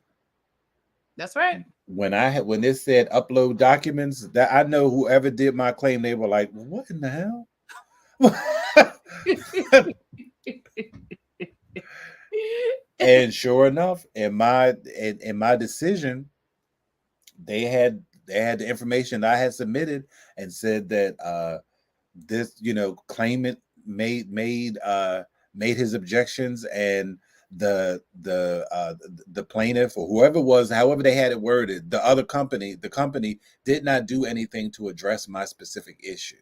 That's right. When it said upload documents, that I know whoever did my claim, they were like, what in the hell? And sure enough, in my decision, they had the information I had submitted, and said that this, you know, claimant made his objections, and the plaintiff, or whoever it was, however they had it worded, the company did not do anything to address my specific issue.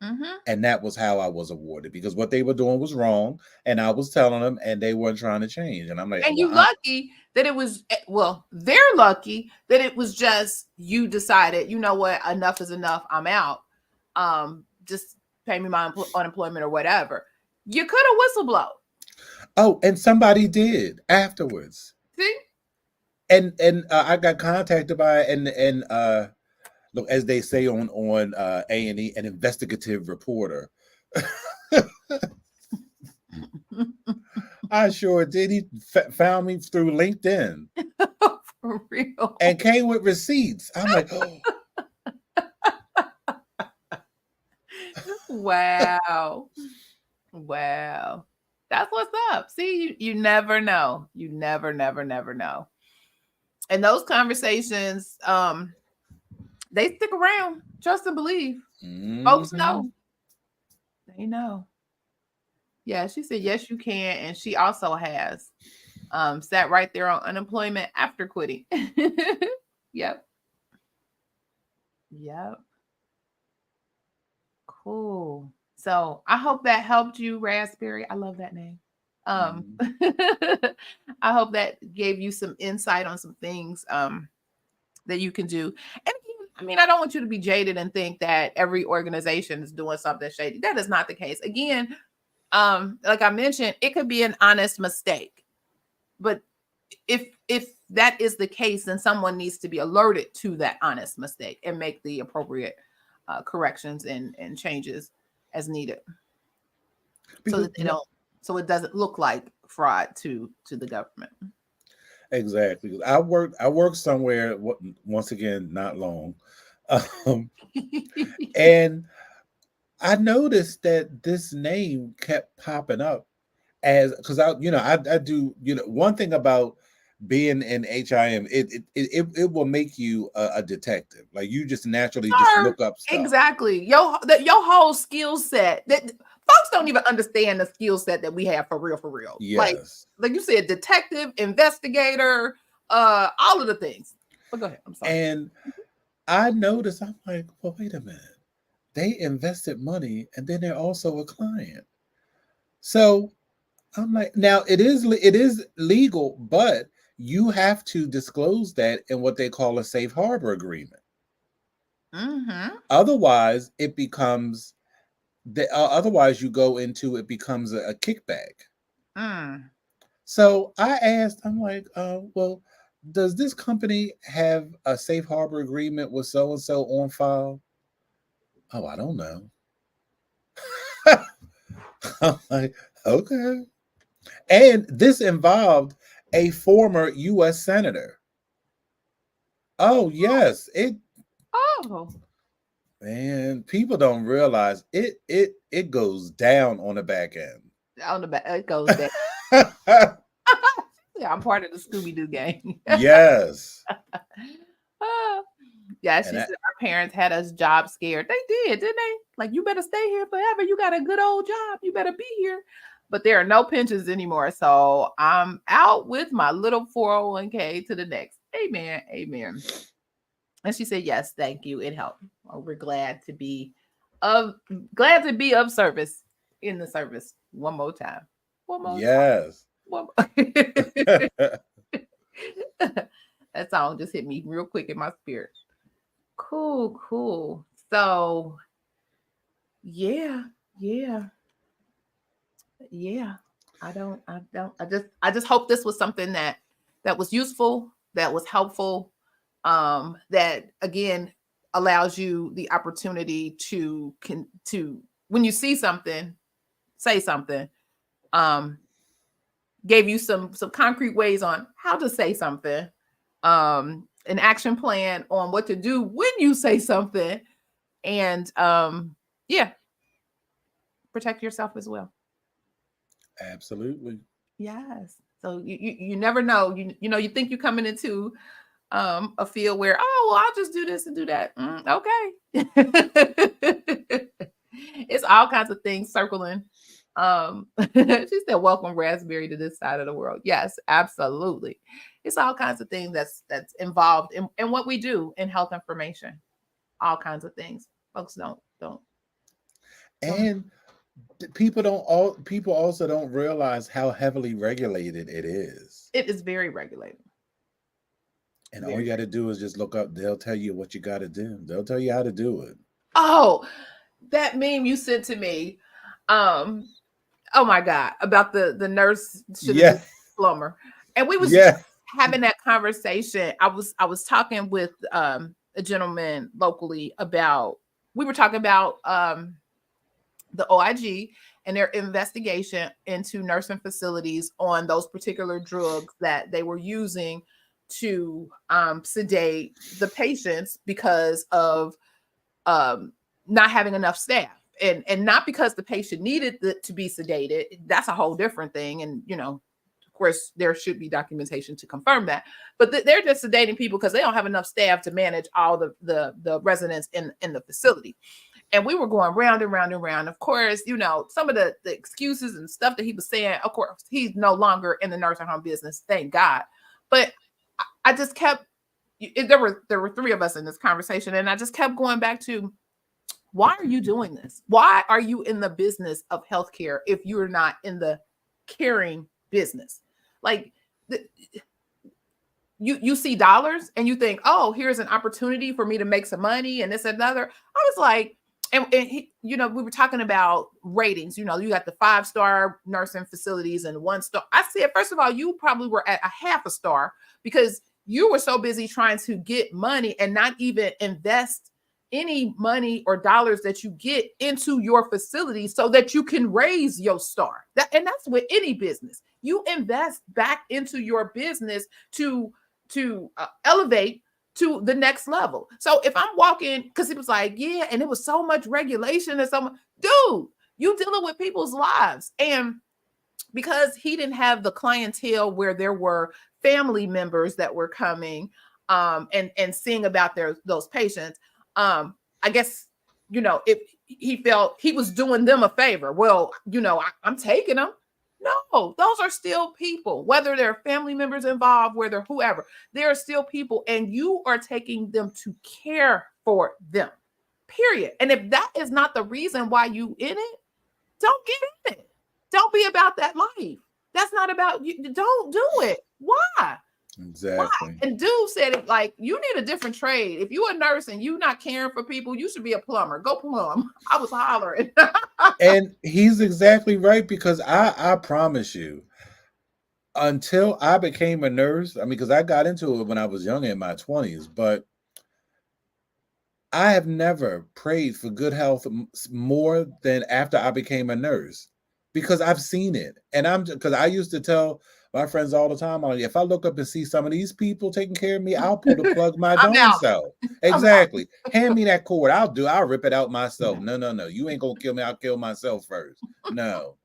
Mm-hmm. And that was how I was awarded, because what they were doing was wrong, and I was telling them, and they weren't trying to change. And I'm like, and you lucky that it was, well, they're lucky that it was just, you decided, you know what, enough is enough, I'm out. Just pay me my unemployment or whatever. You could have whistleblown. Oh, and somebody did afterwards. See? And I got contacted by and look, as they say on A&E, an investigative reporter. I sure did. He found me through LinkedIn. For real. And came with receipts. I'm like, oh. Wow. Wow. That's what's up. See, you never know. You never know. And those conversations, they stick around. Trust and believe. Mm-hmm. Folks know. They know. Yeah, she said, yes, you can. And she also has sat right there on unemployment after quitting. Yep. Cool. So I hope that helped you, Raspberry. I love that name. I hope that gave you some insight on some things that you can do. And I mean, I don't want you to be jaded and think that every organization is doing something shady. That is not the case. Again, like I mentioned, it could be an honest mistake. But if that is the case, then someone needs to be alerted to that honest mistake and make the appropriate corrections and changes as needed. Because so that they don't so it doesn't look like fraud to the government. Exactly. I worked somewhere, once again, not long. And I noticed that this name kept popping up as, because I do, one thing about being in HIM, it will make you a detective. Like, you just naturally just look up stuff. Exactly. Your whole skill set, that folks don't even understand the skill set that we have for real. Yes. Like you said, detective, investigator, all of the things. But go ahead. I'm sorry. And I noticed, I'm like, well, wait a minute. They invested money and then they're also a client. So I'm like, now it is legal, but you have to disclose that in what they call a safe harbor agreement. Mm-hmm. Otherwise, it becomes otherwise you go into it becomes a kickback. So I asked, I'm like, well, does this company have a safe harbor agreement with so and so on file? Oh, I don't know. I'm like, okay. And this involved a former U.S. senator. Oh, yes. Man, people don't realize it goes down on the back end. On the back, it goes down. Yeah, I'm part of the Scooby-Doo gang. Yes. Yeah, she said our parents had us job scared. They did, didn't they? Like, you better stay here forever. You got a good old job. You better be here. But there are no pensions anymore. So I'm out with my little 401k to the next. Amen. Amen. And she said, yes, thank you. It helped. Well, we're glad to be of service in the service. One more time. Yes. That song just hit me real quick in my spirit. Cool. So yeah. I just hope this was something that was useful, that was helpful, that again allows you the opportunity to when you see something, say something, gave you some concrete ways on how to say something, an action plan on what to do when you say something, and protect yourself as well. Absolutely. Yes. So you never know. You think you're coming into a field where, I'll just do this and do that. Okay. It's all kinds of things circling. She said, welcome raspberry to this side of the world. Yes, absolutely. It's all kinds of things that's involved in what we do in health information. All kinds of things. Folks don't. And people also don't realize how heavily regulated it is. It is very regulated. And all you got to do is just look up. They'll tell you what you got to do. They'll tell you how to do it. Oh, that meme you sent to me. Oh my God, about the nurse should have been plumber. And we was having that conversation. I was talking with a gentleman locally about, we were talking about the OIG and their investigation into nursing facilities on those particular drugs that they were using to sedate the patients because of not having enough staff, and not because the patient needed to be sedated. That's a whole different thing. And, of course, there should be documentation to confirm that. But they're just sedating people because they don't have enough staff to manage all the residents in the facility. And we were going round and round and round. Of course, some of the excuses and stuff that he was saying, of course, he's no longer in the nursing home business, thank God. But I just kept, there were three of us in this conversation, and I just kept going back to, why are you doing this? Why are you in the business of healthcare if you're not in the caring business? Like, you see dollars and you think, oh, here's an opportunity for me to make some money and this and another. I was like, and he, we were talking about ratings. You got the 5-star nursing facilities and 1-star. I said, first of all, you probably were at a half a star because you were so busy trying to get money and not even invest any money or dollars that you get into your facility so that you can raise your star. And that's with any business. You invest back into your business to elevate to the next level. So if I'm walking, because he was like, yeah, and it was so much regulation and so much, dude, you dealing with people's lives. And because he didn't have the clientele where there were family members that were coming and seeing about those patients, I guess, if he felt he was doing them a favor. Well, I'm taking them. No, those are still people, whether they're family members involved, whether whoever, they are still people, and you are taking them to care for them, period. And if that is not the reason why you in it, don't get in it. Don't be about that life. That's not about you. Don't do it. Why? Exactly. Why? And dude said it like, you need a different trade. If you're a nurse and you're not caring for people, you should be a plumber. Go plumb. I was hollering. And he's exactly right, because I promise you, until I became a nurse, I mean, because I got into it when I was young in my 20s, but I have never prayed for good health more than after I became a nurse, because I've seen it. And because I used to tell my friends all the time, I'm like, if I look up and see some of these people taking care of me, I'll pull the plug my darn self. Exactly. Hand me that cord. I'll rip it out myself. No. You ain't gonna kill me. I'll kill myself first. No.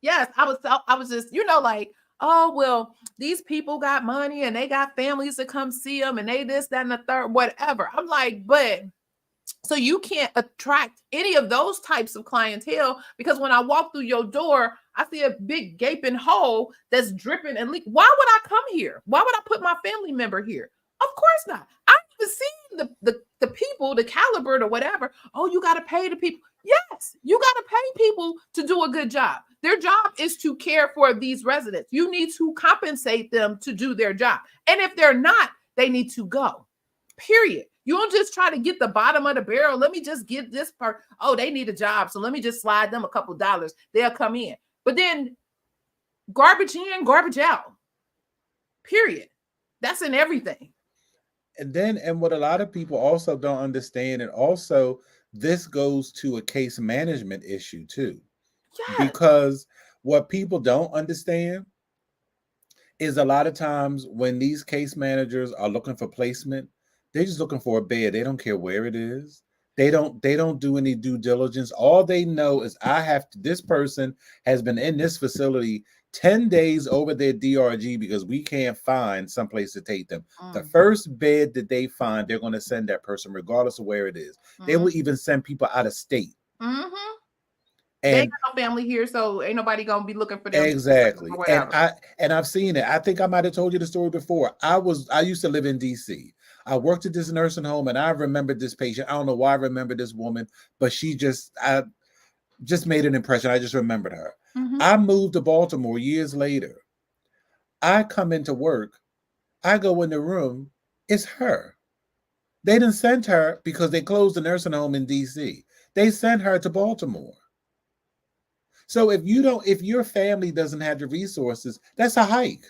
Yes, I was just, like, oh, well, these people got money and they got families to come see them and they this, that, and the third, whatever. I'm like, but so you can't attract any of those types of clientele, because when I walk through your door, I see a big gaping hole that's dripping and leak. Why would I come here? Why would I put my family member here? Of course not. I haven't seen the people, the caliber, or whatever. Oh, you got to pay the people. Yes, you got to pay people to do a good job. Their job is to care for these residents. You need to compensate them to do their job. And if they're not, they need to go. Period. You don't just try to get the bottom of the barrel. Let me just get this part. Oh, they need a job, so let me just slide them a couple dollars. They'll come in. But then garbage in, garbage out. Period. That's in everything. And what a lot of people also don't understand, and also this goes to a case management issue too. Yes. Because what people don't understand is a lot of times when these case managers are looking for placement, they're just looking for a bed. They don't care where it is. They don't do any due diligence. All they know is this person has been in this facility 10 days over their DRG because we can't find someplace to take them. The first bed that they find, they're going to send that person regardless of where it is. They will even send people out of state. They ain't got no family here, so ain't nobody gonna be looking for them. Exactly. And I've seen it. I think I might have told you the story before. I used to live in DC. I worked at this nursing home, and I remembered this patient. I don't know why I remember this woman, but I just made an impression. I just remembered her. I moved to Baltimore years later. I come into work. I go in the room. It's her. They didn't send her because they closed the nursing home in DC. They sent her to Baltimore. So if your family doesn't have the resources, that's a hike.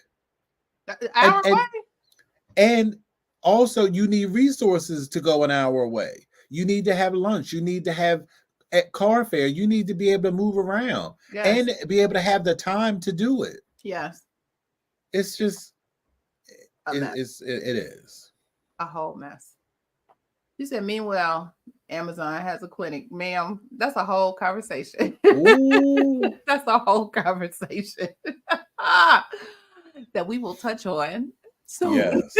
And also you need resources to go an hour away. You need to have lunch. You need to have car fare. You need to be able to move around and be able to have the time to do it. Yes. It's just, it is a whole mess. You said, meanwhile, Amazon has a clinic. Ma'am, that's a whole conversation. That's a whole conversation that we will touch on soon. Yes.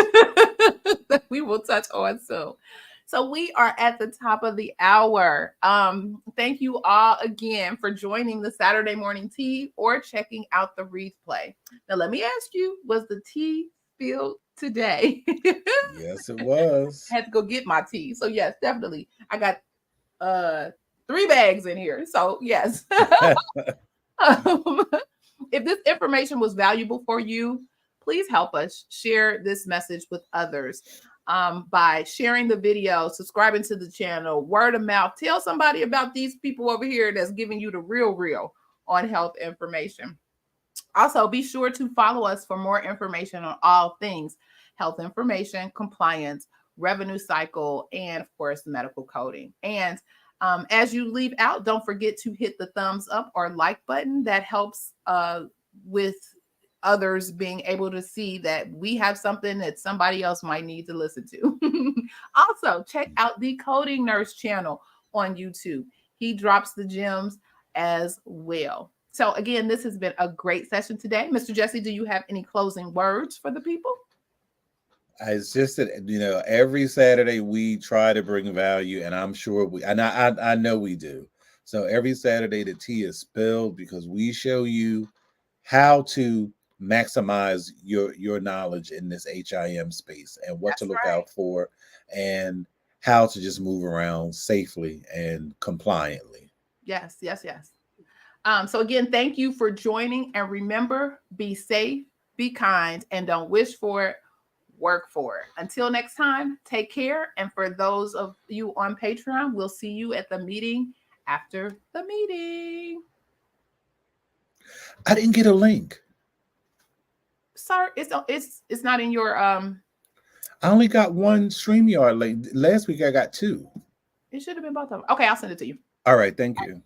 That we will touch on soon. So we are at the top of the hour. Thank you all again for joining the Saturday Morning Tea or checking out the replay. Now, let me ask you, was the tea spilled today? Yes, it was. I had to go get my tea. So yes, definitely. I got 3 bags in here. So yes. If this information was valuable for you, please help us share this message with others by sharing the video, subscribing to the channel, word of mouth. Tell somebody about these people over here that's giving you the real on health information. Also, be sure to follow us for more information on all things health information, compliance, revenue cycle, and of course, medical coding. And as you leave out, don't forget to hit the thumbs up or like button. That helps with others being able to see that we have something that somebody else might need to listen to. Also, check out the Coding Nurse channel on YouTube. He drops the gems as well. So again, this has been a great session today. Mr. Jesse, do you have any closing words for the people? It's just that, you know, every Saturday we try to bring value, and I'm sure I know we do. So every Saturday the tea is spilled because we show you how to maximize your knowledge in this HIM space and what to look out for and how to just move around safely and compliantly. Yes. So again, thank you for joining, and remember, be safe, be kind, and don't wish for it, work for it. Until next time, take care. And for those of you on Patreon, we'll see you at the meeting after the meeting. I didn't get a link. Sir, it's not in your I only got one StreamYard link. Last week I got two. It should have been both of them. Okay, I'll send it to you. All right, thank you.